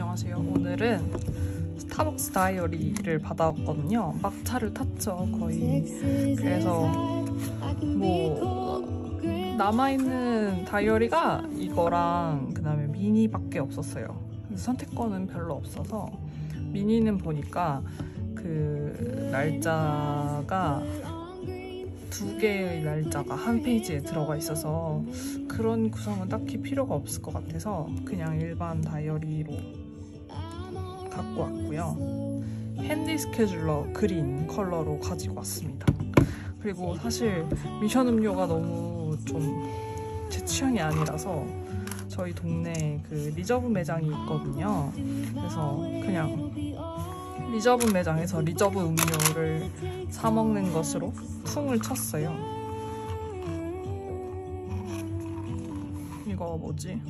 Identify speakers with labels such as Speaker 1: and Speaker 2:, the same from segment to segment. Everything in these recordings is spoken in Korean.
Speaker 1: 안녕하세요. 오늘은 스타벅스 다이어리를 받아왔거든요. 막차를 탔죠, 거의. 그래서 뭐 남아있는 다이어리가 이거랑 그 다음에 미니밖에 없었어요. 그래서 선택권은 별로 없어서 미니는 보니까 그 날짜가 두 개의 날짜가 한 페이지에 들어가 있어서 그런 구성은 딱히 필요가 없을 것 같아서 그냥 일반 다이어리로 갖고 왔고요. 핸디 스케줄러 그린 컬러로 가지고 왔습니다. 그리고 사실 미션 음료가 너무 좀 제 취향이 아니라서 저희 동네에 그 리저브 매장이 있거든요. 그래서 그냥 리저브 매장에서 리저브 음료를 사 먹는 것으로 풍을 쳤어요. 이거 뭐지?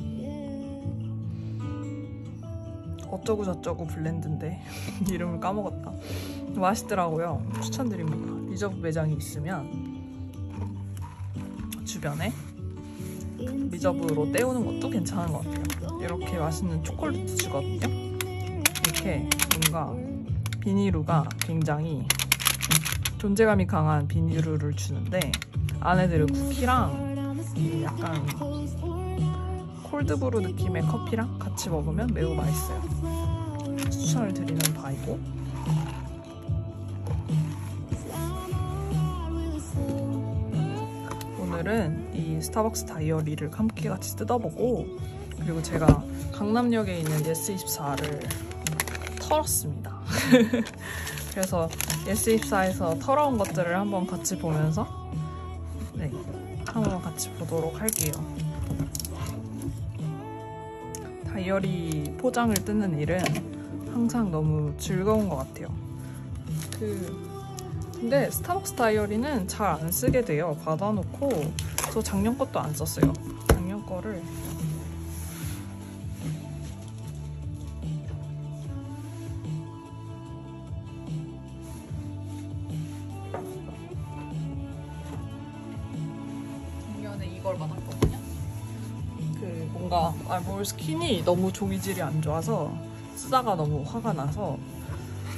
Speaker 1: 어쩌고 저쩌고 블렌드인데 이름을 까먹었다. 맛있더라고요. 추천드립니다. 리저브 매장이 있으면 주변에 리저브로 때우는 것도 괜찮은 것 같아요. 이렇게 맛있는 초콜릿 주거든요. 이렇게 뭔가 비닐루가 굉장히 존재감이 강한 비닐루를 주는데 안에 들은 쿠키랑 약간 콜드브루 느낌의 커피랑 같이 먹으면 매우 맛있어요. 추천을 드리는 바이고, 오늘은 이 스타벅스 다이어리를 함께 같이 뜯어보고, 그리고 제가 강남역에 있는 예스24를 털었습니다. 그래서 예스24에서 털어온 것들을 한번 같이 보면서 한번 같이 보도록 할게요. 다이어리 포장을 뜯는 일은 항상 너무 즐거운 것 같아요. 근데 스타벅스 다이어리는 잘 안 쓰게 돼요. 받아놓고 저 작년 것도 안 썼어요. 작년 거를 이걸 받았거든요. 뭔가 몰스킨이 너무 종이질이 안 좋아서 쓰다가 너무 화가 나서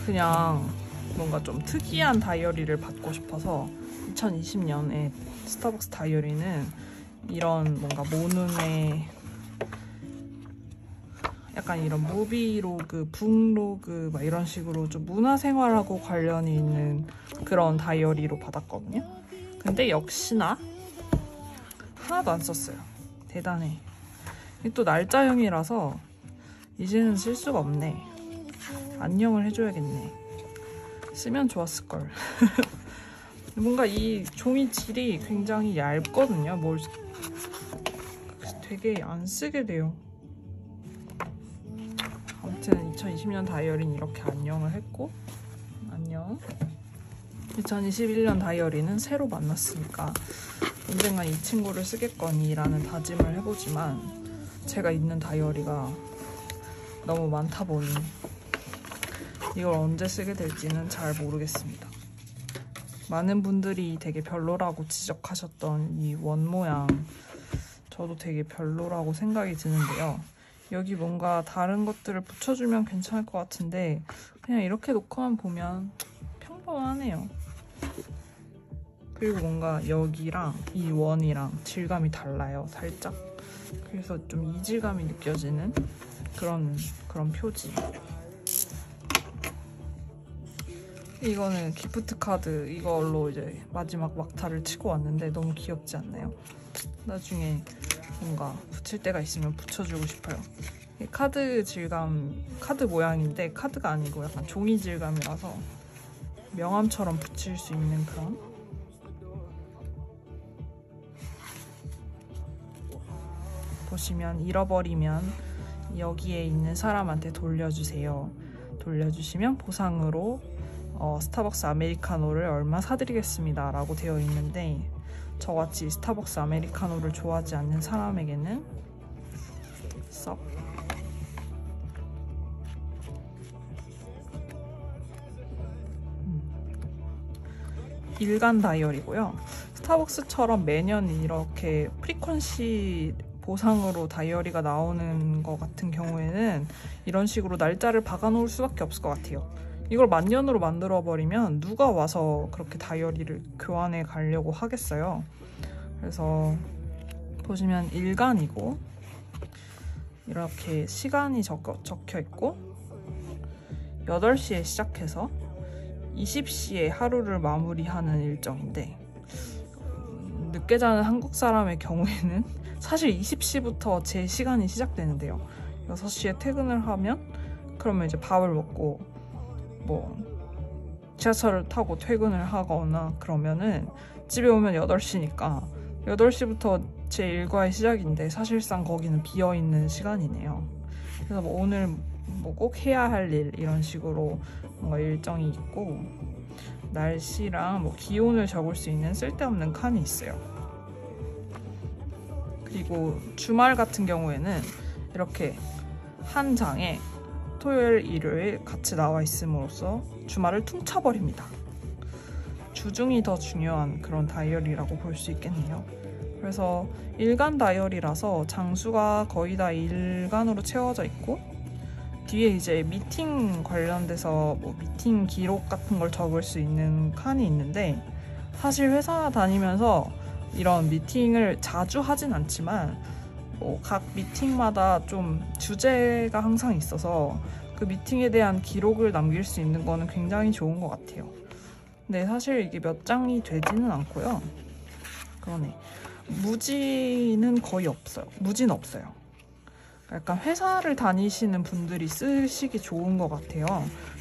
Speaker 1: 그냥 뭔가 좀 특이한 다이어리를 받고 싶어서 2020년에 스타벅스 다이어리는 이런 뭔가 모눈의 약간 이런 무비로그, 북로그 막 이런 식으로 좀 문화생활하고 관련이 있는 그런 다이어리로 받았거든요. 근데 역시나 하나도 안 썼어요. 대단해. 또 날짜형이라서 이제는 쓸 수가 없네. 안녕을 해줘야겠네. 쓰면 좋았을걸. 뭔가 이 종이 질이 굉장히 얇거든요. 되게 안 쓰게 돼요. 아무튼 2020년 다이어리는 이렇게 안녕을 했고, 안녕. 2021년 다이어리는 새로 만났으니까 언젠간 이 친구를 쓰겠거니라는 다짐을 해보지만 제가 있는 다이어리가 너무 많다 보니 이걸 언제 쓰게 될지는 잘 모르겠습니다. 많은 분들이 되게 별로라고 지적하셨던 이 원 모양, 저도 되게 별로라고 생각이 드는데요. 여기 뭔가 다른 것들을 붙여주면 괜찮을 것 같은데 그냥 이렇게 놓고만 보면 평범하네요. 그리고 뭔가 여기랑 이 원이랑 질감이 달라요, 살짝. 그래서 좀 이질감이 느껴지는 그런 표지. 이거는 기프트 카드, 이걸로 이제 마지막 막타를 치고 왔는데 너무 귀엽지 않나요? 나중에 뭔가 붙일 때가 있으면 붙여주고 싶어요. 카드 질감, 카드 모양인데 카드가 아니고 약간 종이 질감이라서 명함처럼 붙일 수 있는 그런. 보시면 잃어버리면 여기에 있는 사람한테 돌려주세요. 돌려주시면 보상으로 스타벅스 아메리카노를 얼마 사드리겠습니다 라고 되어 있는데, 저같이 스타벅스 아메리카노를 좋아하지 않는 사람에게는 썩 일간 다이어리고요. 스타벅스처럼 매년 이렇게 프리퀀시 보상으로 다이어리가 나오는 것 같은 경우에는 이런 식으로 날짜를 박아놓을 수밖에 없을 것 같아요. 이걸 만년으로 만들어버리면 누가 와서 그렇게 다이어리를 교환해 가려고 하겠어요. 그래서 보시면 일간이고 이렇게 시간이 적혀 있고 8시에 시작해서 20시에 하루를 마무리하는 일정인데 늦게 자는 한국 사람의 경우에는 사실 20시부터 제 시간이 시작되는데요. 6시에 퇴근을 하면 그러면 이제 밥을 먹고 뭐 지하철을 타고 퇴근을 하거나 그러면은 집에 오면 8시니까 8시부터 제 일과의 시작인데 사실상 거기는 비어있는 시간이네요. 그래서 뭐 오늘 뭐 꼭 해야 할 일 이런 식으로 뭔가 일정이 있고 날씨랑 뭐 기온을 적을 수 있는 쓸데없는 칸이 있어요. 그리고 주말 같은 경우에는 이렇게 한 장에 토요일, 일요일 같이 나와 있음으로써 주말을 퉁쳐버립니다. 주중이 더 중요한 그런 다이어리라고 볼 수 있겠네요. 그래서 일간 다이어리라서 장수가 거의 다 일간으로 채워져 있고 뒤에 이제 미팅 관련돼서 뭐 미팅 기록 같은 걸 적을 수 있는 칸이 있는데 사실 회사 다니면서 이런 미팅을 자주 하진 않지만 뭐 각 미팅마다 좀 주제가 항상 있어서 그 미팅에 대한 기록을 남길 수 있는 거는 굉장히 좋은 것 같아요. 근데 사실 이게 몇 장이 되지는 않고요. 그러네. 무지는 거의 없어요. 무지는 없어요. 약간 회사를 다니시는 분들이 쓰시기 좋은 것 같아요.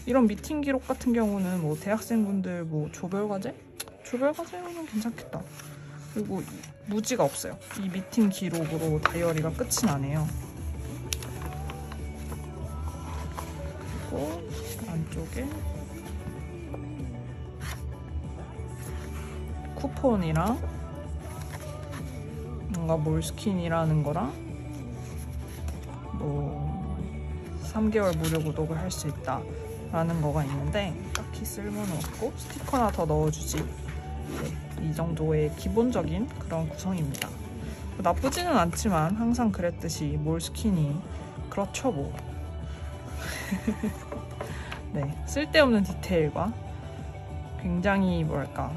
Speaker 1: 이런 미팅 기록 같은 경우는 뭐 대학생분들 뭐 조별과제? 조별과제는 괜찮겠다. 그리고 무지가 없어요. 이 미팅 기록으로 다이어리가 끝이 나네요. 그리고 안쪽에 쿠폰이랑 뭔가 몰스킨이라는 거랑 뭐 3개월 무료 구독을 할 수 있다 라는 거가 있는데 딱히 쓸모는 없고 스티커나 더 넣어주지. 네, 이 정도의 기본적인 그런 구성입니다. 나쁘지는 않지만 항상 그랬듯이 몰스킨이 그렇죠 뭐. 네, 쓸데없는 디테일과 굉장히 뭐랄까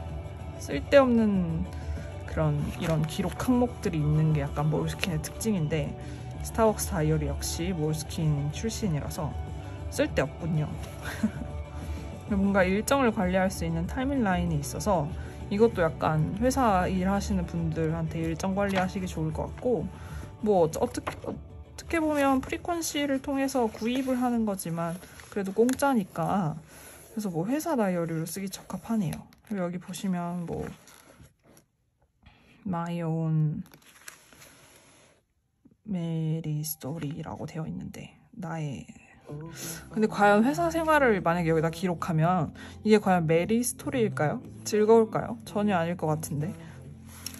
Speaker 1: 쓸데없는 이런 기록 항목들이 있는 게 약간 몰스킨의 특징인데 스타벅스 다이어리 역시 몰스킨 출신이라서 쓸데없군요. 뭔가 일정을 관리할 수 있는 타임라인이 있어서 이것도 약간 회사 일하시는 분들한테 일정 관리하시기 좋을 것 같고 뭐 어떻게 보면 프리퀀시를 통해서 구입을 하는 거지만 그래도 공짜니까 그래서 뭐 회사 다이어리로 쓰기 적합하네요. 그리고 여기 보시면 뭐 My own 메리 스토리라고 되어 있는데 나의 근데 과연 회사 생활을 만약에 여기다 기록하면 이게 과연 메리 스토리일까요? 즐거울까요? 전혀 아닐 것 같은데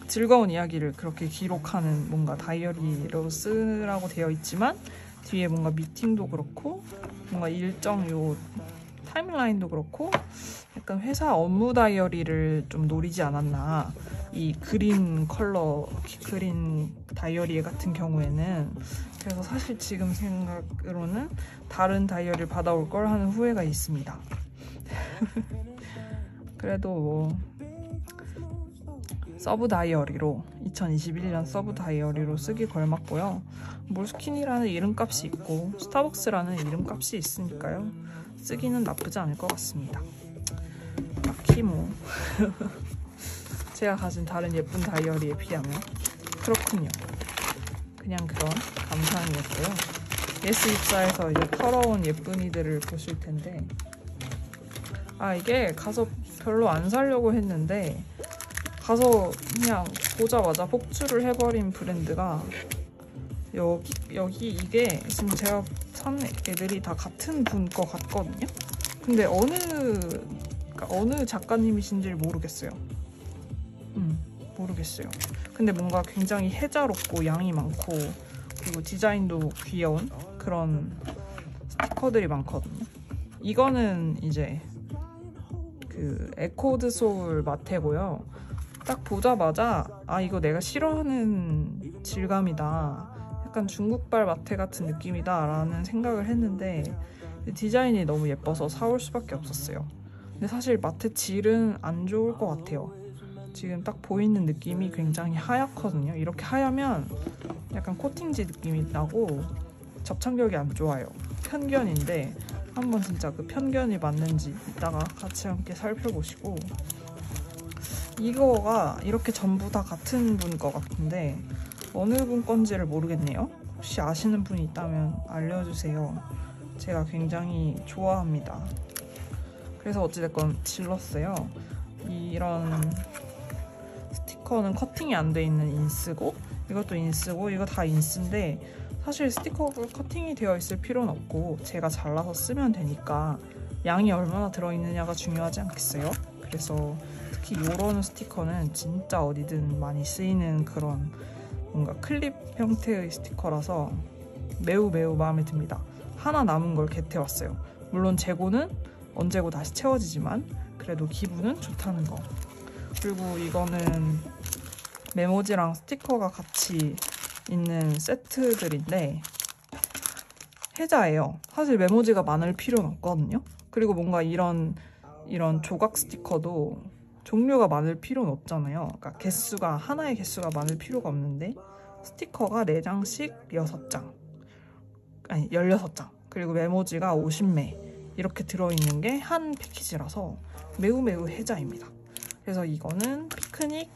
Speaker 1: 즐거운 이야기를 그렇게 기록하는 뭔가 다이어리로 쓰라고 되어 있지만 뒤에 뭔가 미팅도 그렇고 뭔가 일정 요 타임라인도 그렇고 약간 회사 업무 다이어리를 좀 노리지 않았나. 이 그린 컬러, 그린 다이어리 같은 경우에는. 그래서 사실 지금 생각으로는 다른 다이어리를 받아올 걸 하는 후회가 있습니다. 그래도 뭐 서브 다이어리로 2021년 서브 다이어리로 쓰기 걸맞고요. 몰스킨이라는 이름값이 있고 스타벅스라는 이름값이 있으니까요. 쓰기는 나쁘지 않을 것 같습니다. 딱히 뭐 제가 가진 다른 예쁜 다이어리에 비하면 그렇군요. 그냥 그런 감상이었고요. 예스24에서 이제 털어온 예쁜이들을 보실 텐데 이게 가서 별로 안 사려고 했는데 가서 그냥 보자마자 폭주를 해버린 브랜드가 여기 이게 지금 제가 산 애들이 다 같은 분 거 같거든요. 근데 어느 작가님이신지 모르겠어요. 모르겠어요. 근데 뭔가 굉장히 해자롭고 양이 많고 그리고 디자인도 귀여운 그런 스티커들이 많거든요. 이거는 이제 그 에코드 소울 마테고요. 딱 보자마자 이거 내가 싫어하는 질감이다, 약간 중국발 마테 같은 느낌이다 라는 생각을 했는데 디자인이 너무 예뻐서 사올 수밖에 없었어요. 근데 사실 마테 질은 안 좋을 것 같아요. 지금 딱 보이는 느낌이 굉장히 하얗거든요. 이렇게 하얗면 약간 코팅지 느낌이 나고 접착력이 안 좋아요. 편견인데 한번 진짜 그 편견이 맞는지 이따가 같이 함께 살펴보시고, 이거가 이렇게 전부 다 같은 분 것 같은데 어느 분 건지를 모르겠네요. 혹시 아시는 분이 있다면 알려주세요. 제가 굉장히 좋아합니다. 그래서 어찌됐건 질렀어요. 이런 스티커는 커팅이 안 돼 있는 인스고, 이것도 인스고, 이거 다 인스인데 사실 스티커가 커팅이 되어 있을 필요는 없고 제가 잘라서 쓰면 되니까 양이 얼마나 들어있느냐가 중요하지 않겠어요? 그래서 특히 이런 스티커는 진짜 어디든 많이 쓰이는 그런 뭔가 클립 형태의 스티커라서 매우 마음에 듭니다. 하나 남은 걸 겟해왔어요. 물론 재고는 언제고 다시 채워지지만 그래도 기분은 좋다는 거. 그리고 이거는 메모지랑 스티커가 같이 있는 세트들인데 해자예요. 사실 메모지가 많을 필요는 없거든요. 그리고 뭔가 이런 조각 스티커도 종류가 많을 필요는 없잖아요. 그러니까 하나의 개수가 많을 필요가 없는데 스티커가 4장씩 6장, 아니 16장, 그리고 메모지가 50매 이렇게 들어있는 게 한 패키지라서 매우 해자입니다. 그래서 이거는 피크닉,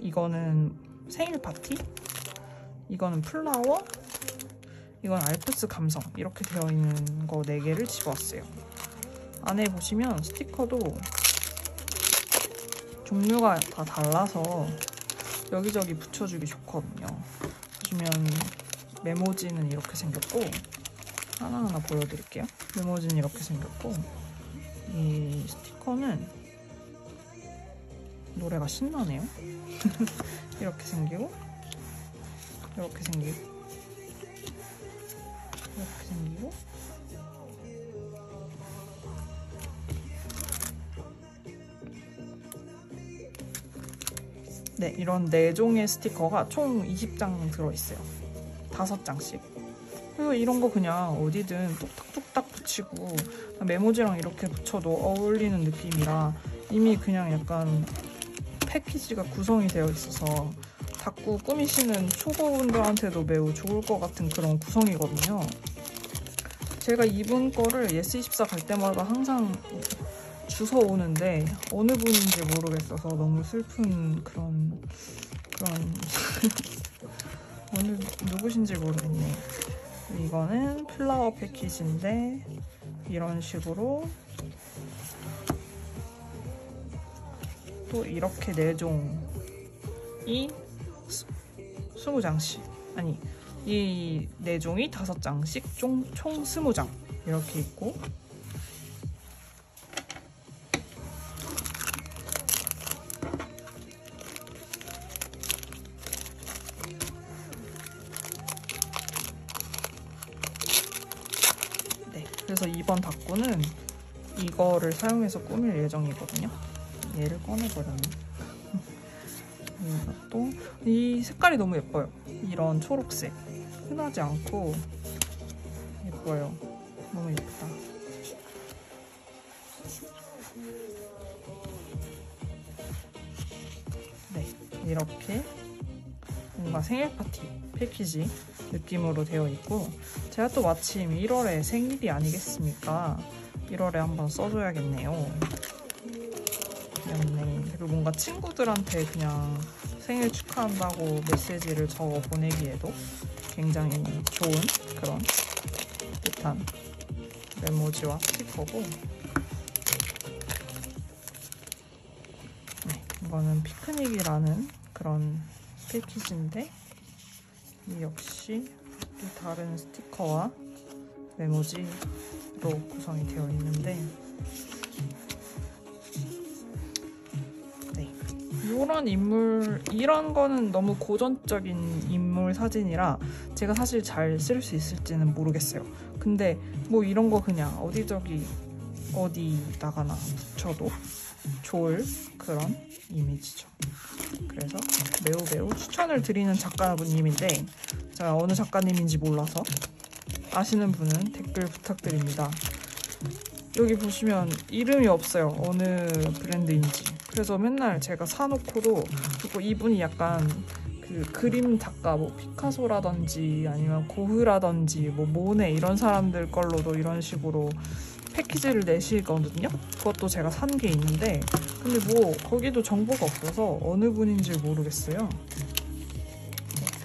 Speaker 1: 이거는 생일 파티, 이거는 플라워, 이건 알프스 감성 이렇게 되어 있는 거 4개를 집어왔어요. 안에 보시면 스티커도 종류가 다 달라서 여기저기 붙여주기 좋거든요. 보시면 메모지는 이렇게 생겼고, 하나하나 보여드릴게요. 메모지는 이렇게 생겼고, 이 스티커는 노래가 신나네요. 이렇게 생기고, 이렇게 생기고, 이렇게 생기고, 네, 이런 4종의 스티커가 총 20장 들어있어요. 5장씩. 그래서 이런 거 그냥 어디든 뚝딱뚝딱 붙이고 메모지랑 이렇게 붙여도 어울리는 느낌이라 이미 그냥 약간 패키지가 구성이 되어 있어서 자꾸 꾸미시는 초보분들한테도 매우 좋을 것 같은 그런 구성이거든요. 제가 이분 거를 예스24 갈 때마다 항상 주워 오는데 어느 분인지 모르겠어서 너무 슬픈 그런 누구신지 모르겠네. 이거는 플라워 패키지인데 이런 식으로 또 이렇게 4종이 20장씩, 아니 이 4종이 5장씩 총 20장 이렇게 있고, 네, 그래서 이번 다꾸는 이거를 사용해서 꾸밀 예정이거든요. 얘를 꺼내버렸네. 이것도 이 색깔이 너무 예뻐요. 이런 초록색 흔하지 않고 예뻐요. 너무 예쁘다. 네, 이렇게 뭔가 생일 파티 패키지 느낌으로 되어 있고, 제가 또 마침 1월에 생일이 아니겠습니까? 1월에 한번 써줘야겠네요. 귀엽네. 그리고 뭔가 친구들한테 그냥 생일 축하한다고 메시지를 적어 보내기에도 굉장히 좋은 그런 듯한 메모지와 스티커고, 네, 이거는 피크닉이라는 그런 패키지인데 이 역시 또 다른 스티커와 메모지로 구성이 되어 있는데, 네, 이런 거는 너무 고전적인 인물 사진이라 제가 사실 잘 쓸 수 있을지는 모르겠어요. 근데 뭐 이런 거 그냥 어디다가나 붙여도 좋을 그런 이미지죠. 그래서 매우 추천을 드리는 작가님인데 제가 어느 작가님인지 몰라서 아시는 분은 댓글 부탁드립니다. 여기 보시면 이름이 없어요. 어느 브랜드인지. 그래서 맨날 제가 사놓고도, 그리고 이분이 약간 그 그림 작가, 뭐 피카소라든지 아니면 고흐라든지 뭐 모네 이런 사람들 걸로도 이런 식으로 패키지를 내시거든요. 그것도 제가 산 게 있는데 근데 뭐 거기도 정보가 없어서 어느 분인지 모르겠어요.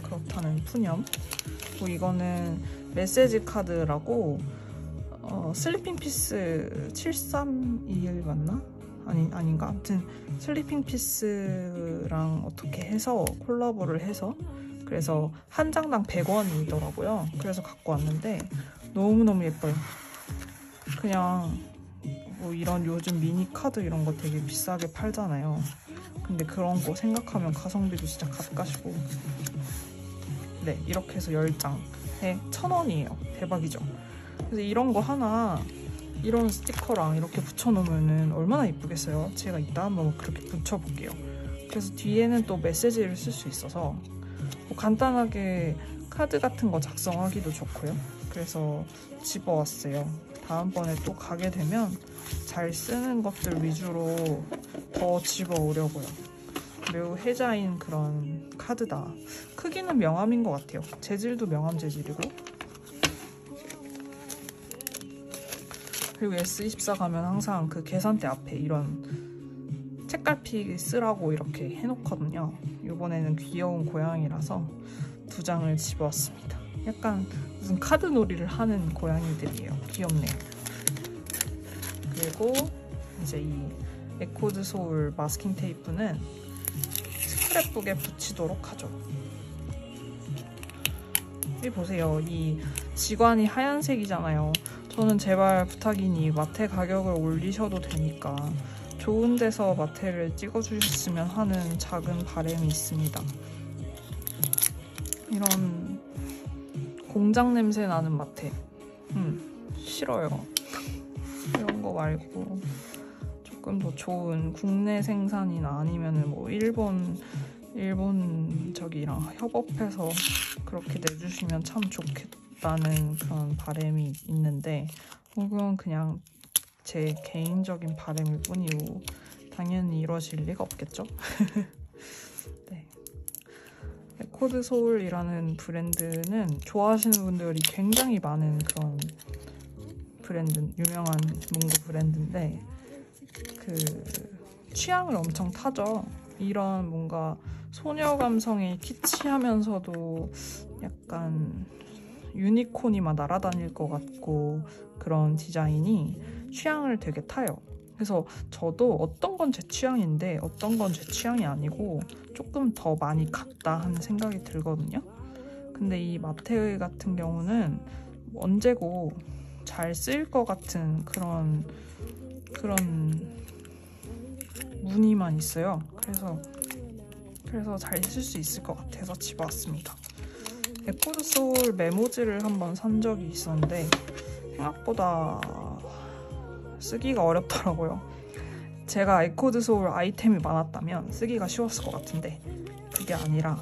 Speaker 1: 그렇다는 푸념. 그리고 이거는 메시지 카드라고 슬리핑 피스 7321 맞나? 아닌가? 아무튼 슬리핑 피스랑 어떻게 해서 콜라보를 해서 그래서 한 장당 100원이더라고요. 그래서 갖고 왔는데 너무너무 예뻐요. 그냥 뭐 이런 요즘 미니 카드 이런 거 되게 비싸게 팔잖아요. 근데 그런 거 생각하면 가성비도 진짜 값가시고. 네, 이렇게 해서 10장에 1,000원이에요. 대박이죠? 그래서 이런 거 하나, 이런 스티커랑 이렇게 붙여놓으면 얼마나 이쁘겠어요? 제가 이따 한번 그렇게 붙여볼게요. 그래서 뒤에는 또 메시지를 쓸 수 있어서 뭐 간단하게 카드 같은 거 작성하기도 좋고요. 그래서 집어왔어요. 다음번에 또 가게 되면 잘 쓰는 것들 위주로 더 집어오려고요. 매우 혜자인 그런 카드다. 크기는 명암인 것 같아요. 재질도 명암 재질이고. 그리고 S24 가면 항상 그 계산대 앞에 이런 책갈피 쓰라고 이렇게 해놓거든요. 이번에는 귀여운 고양이라서 2장을 집어왔습니다. 약간 무슨 카드 놀이를 하는 고양이들이에요. 귀엽네요. 그리고 이제 이 에코드 소울 마스킹 테이프는 스크랩북에 붙이도록 하죠. 여기 보세요. 이 지관이 하얀색이잖아요. 저는 제발 부탁이니 마테 가격을 올리셔도 되니까 좋은 데서 마테를 찍어주셨으면 하는 작은 바람이 있습니다. 이런 공장 냄새 나는 마테 싫어요. 이런 거 말고 조금 더 좋은 국내 생산이나 아니면은 뭐 일본 저기랑 협업해서 그렇게 내주시면 참 좋겠다는 그런 바람이 있는데 그건 그냥 제 개인적인 바람일 뿐이고 당연히 이루어질 리가 없겠죠? 네. 에코드 소울이라는 브랜드는 좋아하시는 분들이 굉장히 많은 그런 유명한 문구 브랜드인데 그 취향을 엄청 타죠. 이런 뭔가 소녀 감성이 키치하면서도 약간 유니콘이 막 날아다닐 것 같고 그런 디자인이 취향을 되게 타요. 그래서 저도 어떤 건 제 취향인데 어떤 건 제 취향이 아니고 조금 더 많이 같다 하는 생각이 들거든요. 근데 이 마테 같은 경우는 언제고 잘 쓰일 것 같은 그런 무늬만 있어요. 그래서 잘 쓸 수 있을 것 같아서 집어왔습니다. 에코드 소울 메모지를 한번 산 적이 있었는데 생각보다 쓰기가 어렵더라고요. 제가 에코드 소울 아이템이 많았다면 쓰기가 쉬웠을 것 같은데 그게 아니라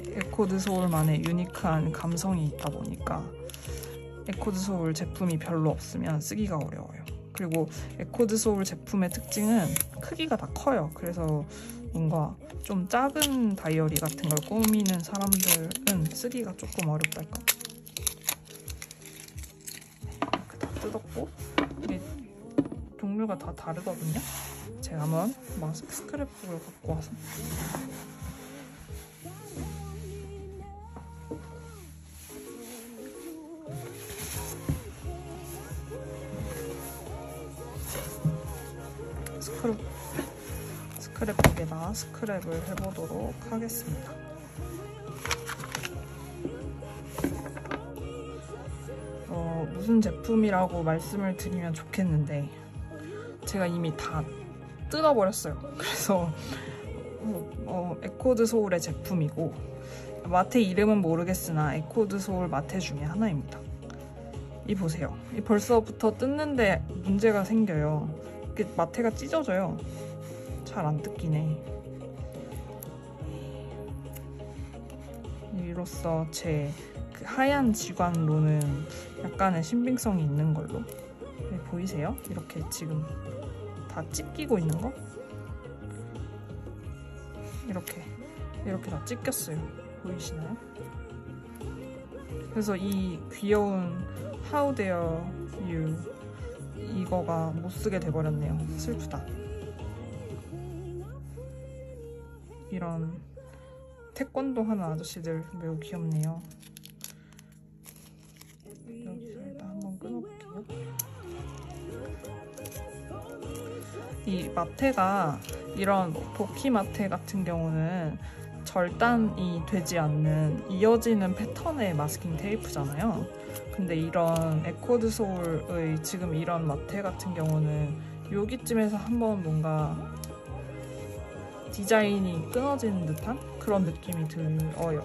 Speaker 1: 에코드 소울만의 유니크한 감성이 있다 보니까 에코드 소울 제품이 별로 없으면 쓰기가 어려워요. 그리고 에코드 소울 제품의 특징은 크기가 다 커요. 그래서 뭔가 좀 작은 다이어리 같은 걸 꾸미는 사람들은 쓰기가 조금 어렵달까. 이렇게 다 뜯었고 이게 종류가 다 다르거든요. 제가 한번 마스크 스크랩북을 갖고 와서 스크랩북에다 스크랩을 해보도록 하겠습니다. 무슨 제품이라고 말씀을 드리면 좋겠는데 제가 이미 다 뜯어버렸어요. 그래서 에코드 소울의 제품이고 마테 이름은 모르겠으나 에코드 소울 마테 중에 하나입니다. 이 보세요. 이 벌써부터 뜯는데 문제가 생겨요. 이게 마테가 찢어져요. 잘 안 뜯기네. 이로써 제 그 하얀 지관로는 약간의 신빙성이 있는 걸로. 네, 보이세요? 이렇게 지금 다 찢기고 있는 거? 이렇게 다 찢겼어요. 보이시나요? 그래서 이 귀여운 How Dare You 이거가 못 쓰게 돼버렸네요. 슬프다. 이런 태권도 하는 아저씨들 매우 귀엽네요. 여기서 일단 한번 끊어볼게요. 이 마테가 이런 도끼 마테 같은 경우는 절단이 되지 않는 이어지는 패턴의 마스킹 테이프잖아요. 근데 이런 에코드 소울의 지금 이런 마테 같은 경우는 여기쯤에서 한번 뭔가 디자인이 끊어지는 듯한 그런 느낌이 들어요.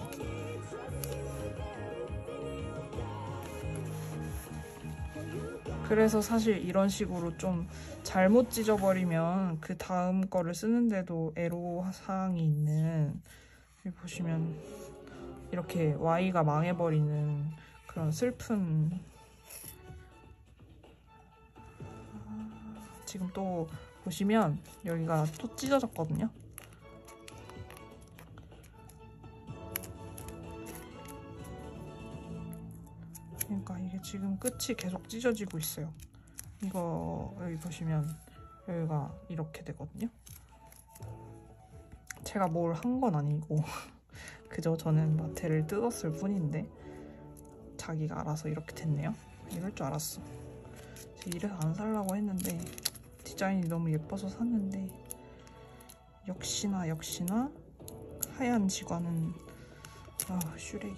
Speaker 1: 그래서 사실 이런 식으로 좀 잘못 찢어버리면 그 다음 거를 쓰는데도 애로사항이 있는, 여기 보시면 이렇게 Y가 망해버리는 그런 슬픈, 지금 또 보시면 여기가 또 찢어졌거든요. 그러니까 이게 지금 끝이 계속 찢어지고 있어요. 이거 여기 보시면 여기가 이렇게 되거든요. 제가 뭘 한 건 아니고 그저 저는 마테를 뜯었을 뿐인데 자기가 알아서 이렇게 됐네요. 이럴 줄 알았어. 이래서 안 살라고 했는데 디자인이 너무 예뻐서 샀는데 역시나 하얀 지관은 슈렉이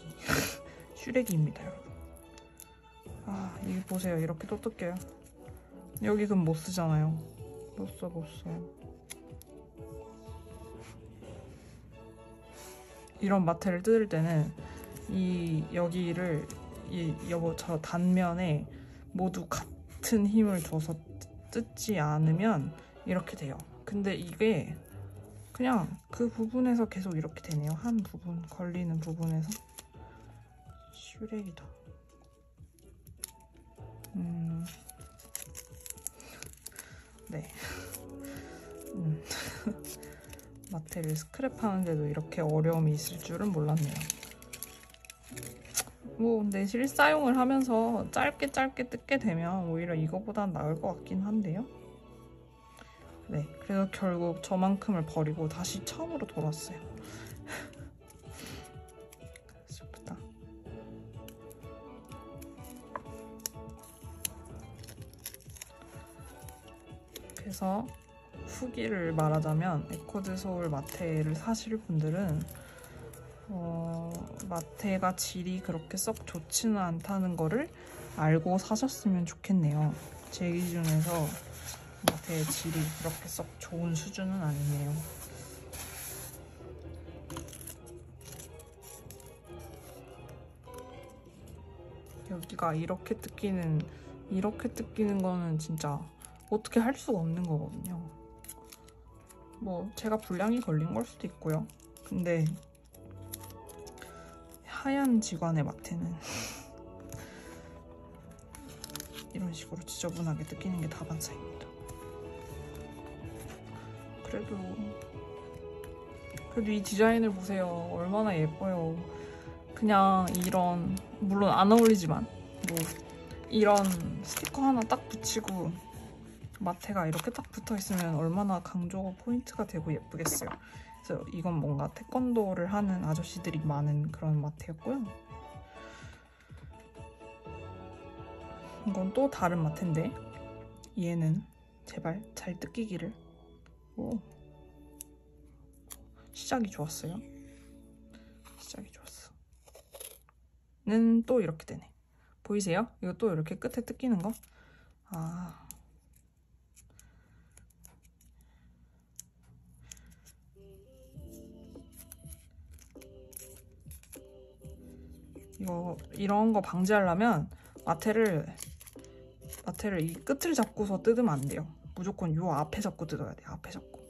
Speaker 1: 슈렉이입니다, 여러분. 이거 보세요. 이렇게 또 뜯겨요. 여기 그럼 못 쓰잖아요. 못 써. 이런 마테를 뜯을 때는 여기를 저 단면에 모두 같은 힘을 줘서 뜯지 않으면 이렇게 돼요. 근데 이게 그냥 그 부분에서 계속 이렇게 되네요. 한 부분, 걸리는 부분에서. 슈렉이다. 네. 마테를 스크랩하는데도 이렇게 어려움이 있을 줄은 몰랐네요. 근데 실사용을 하면서 짧게 뜯게 되면 오히려 이거보단 나을 것 같긴 한데요. 네, 그래서 결국 저만큼을 버리고 다시 처음으로 돌았어요. 슬프다. 그래서 후기를 말하자면 에코드 소울 마테를 사실 분들은 마테가 질이 그렇게 썩 좋지는 않다는 거를 알고 사셨으면 좋겠네요. 제 기준에서 마테의 질이 그렇게 썩 좋은 수준은 아니네요. 여기가 이렇게 뜯기는 거는 진짜 어떻게 할 수가 없는 거거든요. 제가 불량이 걸린 걸 수도 있고요. 근데 하얀 지관의 마테는 이런 식으로 지저분하게 뜯기는 게 다반사입니다. 그래도 이 디자인을 보세요. 얼마나 예뻐요. 그냥 이런, 물론 안 어울리지만 이런 스티커 하나 딱 붙이고 마테가 이렇게 딱 붙어있으면 얼마나 강조 포인트가 되고 예쁘겠어요. 그래서 이건 뭔가 태권도를 하는 아저씨들이 많은 그런 마테였고요. 이건 또 다른 마테인데 얘는 제발 잘 뜯기기를. 시작이 좋았어요. 시작이 좋았어. 는 또 이렇게 되네. 보이세요? 이거 또 이렇게 끝에 뜯기는 거? 이런 거 방지하려면 마테를 이 끝을 잡고서 뜯으면 안 돼요. 무조건 요 앞에 잡고 뜯어야 돼요. 앞에 잡고.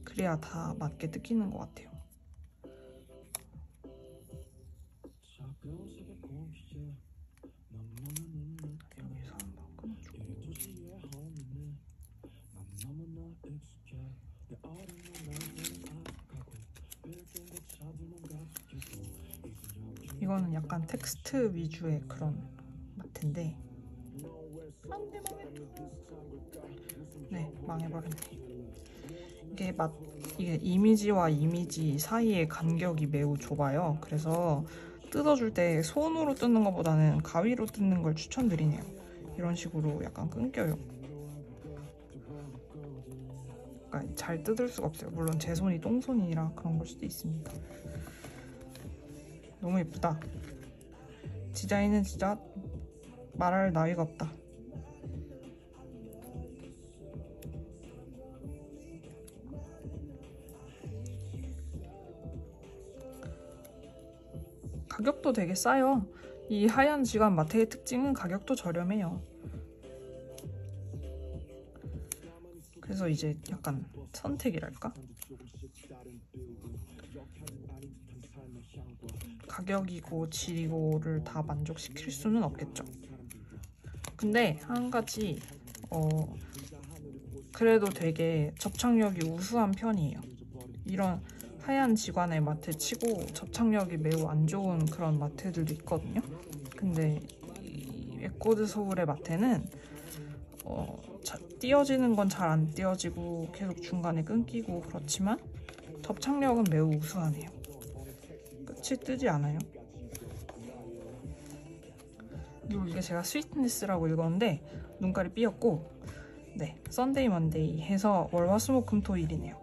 Speaker 1: 그래야 다 맞게 뜯기는 것 같아요. 여기서 한번 끊어주고. 이거는 약간 텍스트 위주의 그런 마트인데 안돼 망했다. 네, 망해버렸네. 이게 이미지와 이미지 사이의 간격이 매우 좁아요. 그래서 뜯어줄 때 손으로 뜯는 것보다는 가위로 뜯는 걸 추천드리네요. 이런 식으로 약간 끊겨요. 그러니까 잘 뜯을 수가 없어요. 물론 제 손이 똥손이라 그런 걸 수도 있습니다. 너무 예쁘다. 디자인은 진짜 말할 나위가 없다. 가격도 되게 싸요. 이 하얀 지갑 마테의 특징은 가격도 저렴해요. 그래서 이제 약간 선택이랄까? 가격이고 질이고를 다 만족시킬 수는 없겠죠. 근데 한 가지 그래도 되게 접착력이 우수한 편이에요. 이런 하얀 지관의 마테 치고 접착력이 매우 안 좋은 그런 마테들도 있거든요. 근데 이 에코드 소울의 마테는 띄어지는 건 잘 안 띄어지고 계속 중간에 끊기고 그렇지만 접착력은 매우 우수하네요. 끝이 뜨지 않아요. 그리고 이게 제가 스위트니스라고 읽었는데 눈깔이 삐었고, 네, 썬데이 먼데이 해서 월화수목금토일이네요.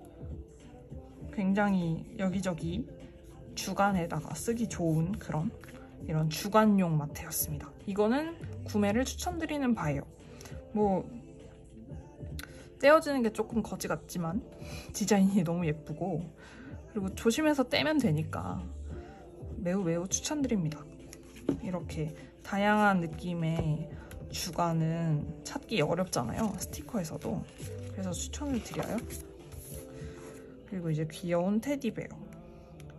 Speaker 1: 굉장히 여기저기 주간에다가 쓰기 좋은 그런 이런 주간용 마테였습니다. 이거는 구매를 추천드리는 바예요. 뭐 떼어지는 게 조금 거지 같지만 디자인이 너무 예쁘고 그리고 조심해서 떼면 되니까 매우 추천드립니다. 이렇게 다양한 느낌의 주간은 찾기 어렵잖아요. 스티커에서도. 그래서 추천을 드려요. 그리고 이제 귀여운 테디베어.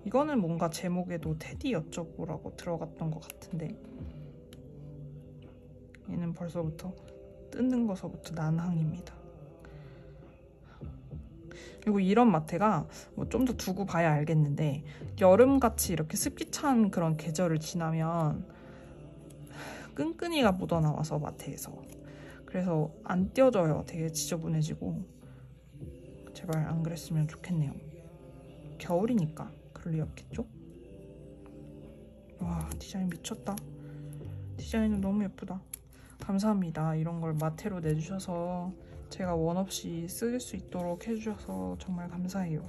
Speaker 1: 이거는 뭔가 제목에도 테디 여쭤보라고 들어갔던 것 같은데 얘는 벌써부터 뜯는 거서부터 난항입니다. 그리고 이런 마테가 뭐 좀 더 두고 봐야 알겠는데 여름같이 이렇게 습기 찬 그런 계절을 지나면 끈끈이가 묻어나와서 마테에서 그래서 안 떼어져요. 되게 지저분해지고 제발 안 그랬으면 좋겠네요. 겨울이니까 그럴 리 없겠죠? 와, 디자인 미쳤다. 디자인은 너무 예쁘다. 감사합니다. 이런 걸 마테로 내주셔서 제가 원 없이 쓸 수 있도록 해주셔서 정말 감사해요.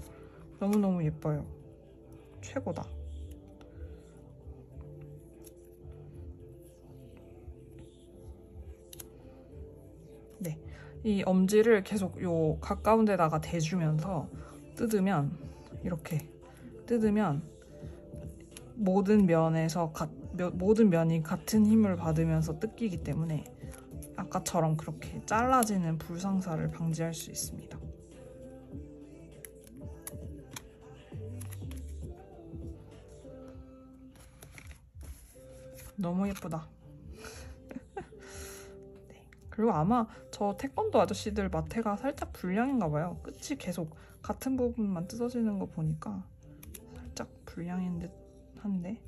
Speaker 1: 너무너무 예뻐요. 최고다. 네, 이 엄지를 계속 요 가까운 데다가 대주면서 뜯으면 이렇게 뜯으면 모든 면이 같은 힘을 받으면서 뜯기기 때문에 아까처럼 그렇게 잘라지는 불상사를 방지할 수 있습니다. 너무 예쁘다. 네. 그리고 아마 저 태권도 아저씨들 마테가 살짝 불량인가 봐요. 끝이 계속 같은 부분만 뜯어지는 거 보니까 살짝 불량인 듯 한데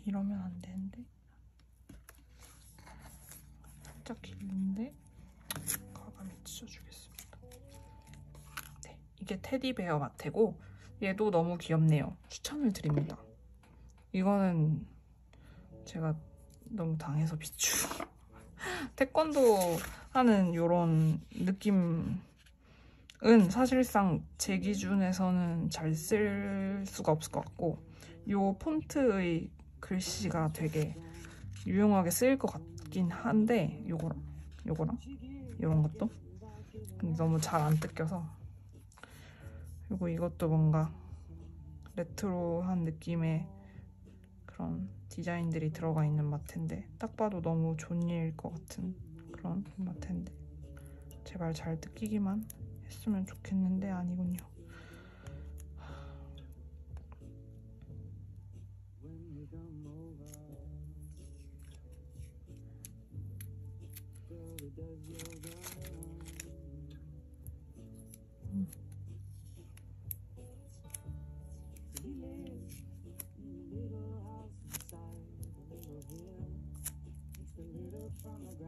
Speaker 1: 이러면 안 되는데 살짝 길는데 과감히 찢어주겠습니다. 네, 이게 테디베어 마테고 얘도 너무 귀엽네요. 추천을 드립니다. 이거는 제가 너무 당해서 비추. 태권도 하는 요런 느낌은 사실상 제 기준에서는 잘 쓸 수가 없을 것 같고 요 폰트의 글씨가 되게 유용하게 쓰일 것 같긴 한데 요거랑 요런 것도 근데 너무 잘 안 뜯겨서. 그리고 이것도 뭔가 레트로한 느낌의 그런 디자인들이 들어가 있는 마트인데 딱 봐도 너무 존예일 것 같은 그런 마트인데 제발 잘 뜯기기만 했으면 좋겠는데 아니군요.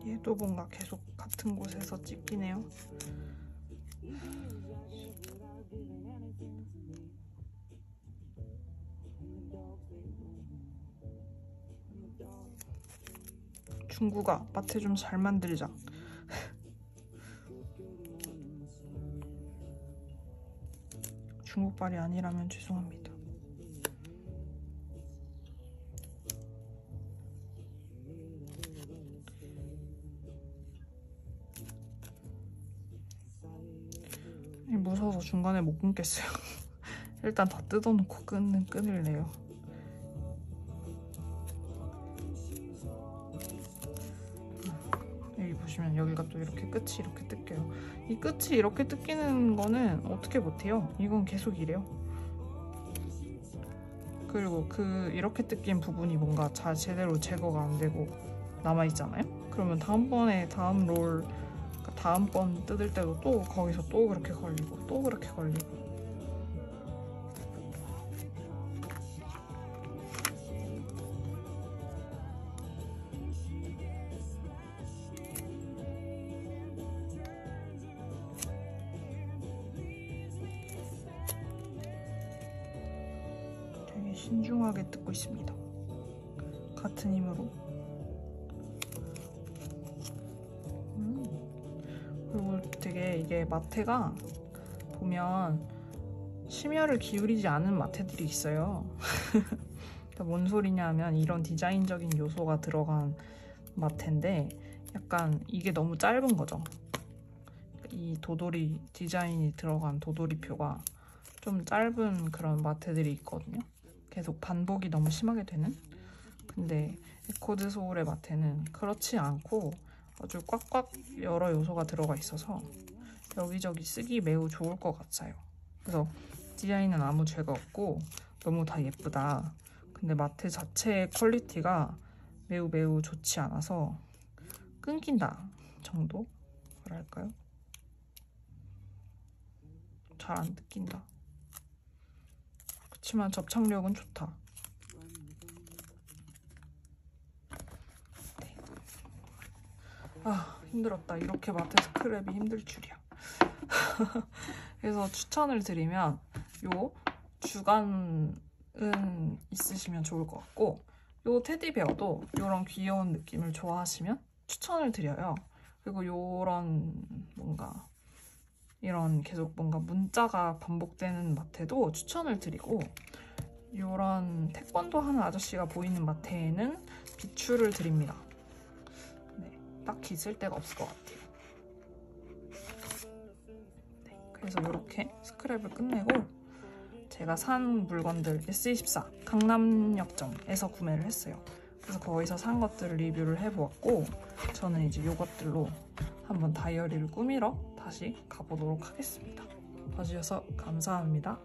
Speaker 1: 얘도 뭔가 계속 같은 곳에서 찍히네요. 중국아, 마트 좀 잘 만들자. 중국발이 아니라면 죄송합니다. 무서워서 중간에 못 끊겠어요. 일단 다 뜯어놓고 끊을래요. 여기 보시면 여기가 또 이렇게 끝이 이렇게 뜯겨요. 이 끝이 이렇게 뜯기는 거는 어떻게 못해요. 이건 계속 이래요. 그리고 이렇게 뜯긴 부분이 뭔가 잘 제대로 제거가 안 되고 남아있잖아요. 그러면 다음번에 다음 뜯을 때도 또 거기서 또 그렇게 걸리고 또 그렇게 걸리고. 되게 신중하게 뜯고 있습니다. 같은 힘으로. 그리고 되게 이게 마테가 보면 심혈을 기울이지 않은 마테들이 있어요. 그러니까 뭔 소리냐 하면 이런 디자인적인 요소가 들어간 마테인데 약간 이게 너무 짧은 거죠. 이 도돌이 디자인이 들어간 도돌이표가 좀 짧은 그런 마테들이 있거든요. 계속 반복이 너무 심하게 되는. 근데 에코드 소울의 마테는 그렇지 않고 아주 꽉꽉 여러 요소가 들어가 있어서 여기저기 쓰기 매우 좋을 것 같아요. 그래서 디자인은 아무 죄가 없고 너무 다 예쁘다. 근데 마테 자체의 퀄리티가 매우 좋지 않아서 끊긴다 정도? 뭐랄까요? 잘 안 뜯긴다. 그렇지만 접착력은 좋다. 네. 아, 힘들었다. 이렇게 마테 스크랩이 힘들 줄이야. 그래서 추천을 드리면 요 주간은 있으시면 좋을 것 같고, 요 테디베어도 이런 귀여운 느낌을 좋아하시면 추천을 드려요. 그리고 요런 뭔가 이런 계속 뭔가 문자가 반복되는 마테도 추천을 드리고, 요런 태권도 하는 아저씨가 보이는 마테에는 비추를 드립니다. 네, 딱히 쓸 데가 없을 것 같아요. 네, 그래서 이렇게 스크랩을 끝내고 제가 산 물건들 S24 강남역점에서 구매를 했어요. 그래서 거기서 산 것들을 리뷰를 해보았고, 저는 이제 이것들로 한번 다이어리를 꾸미러 다시 가보도록 하겠습니다. 봐주셔서 감사합니다.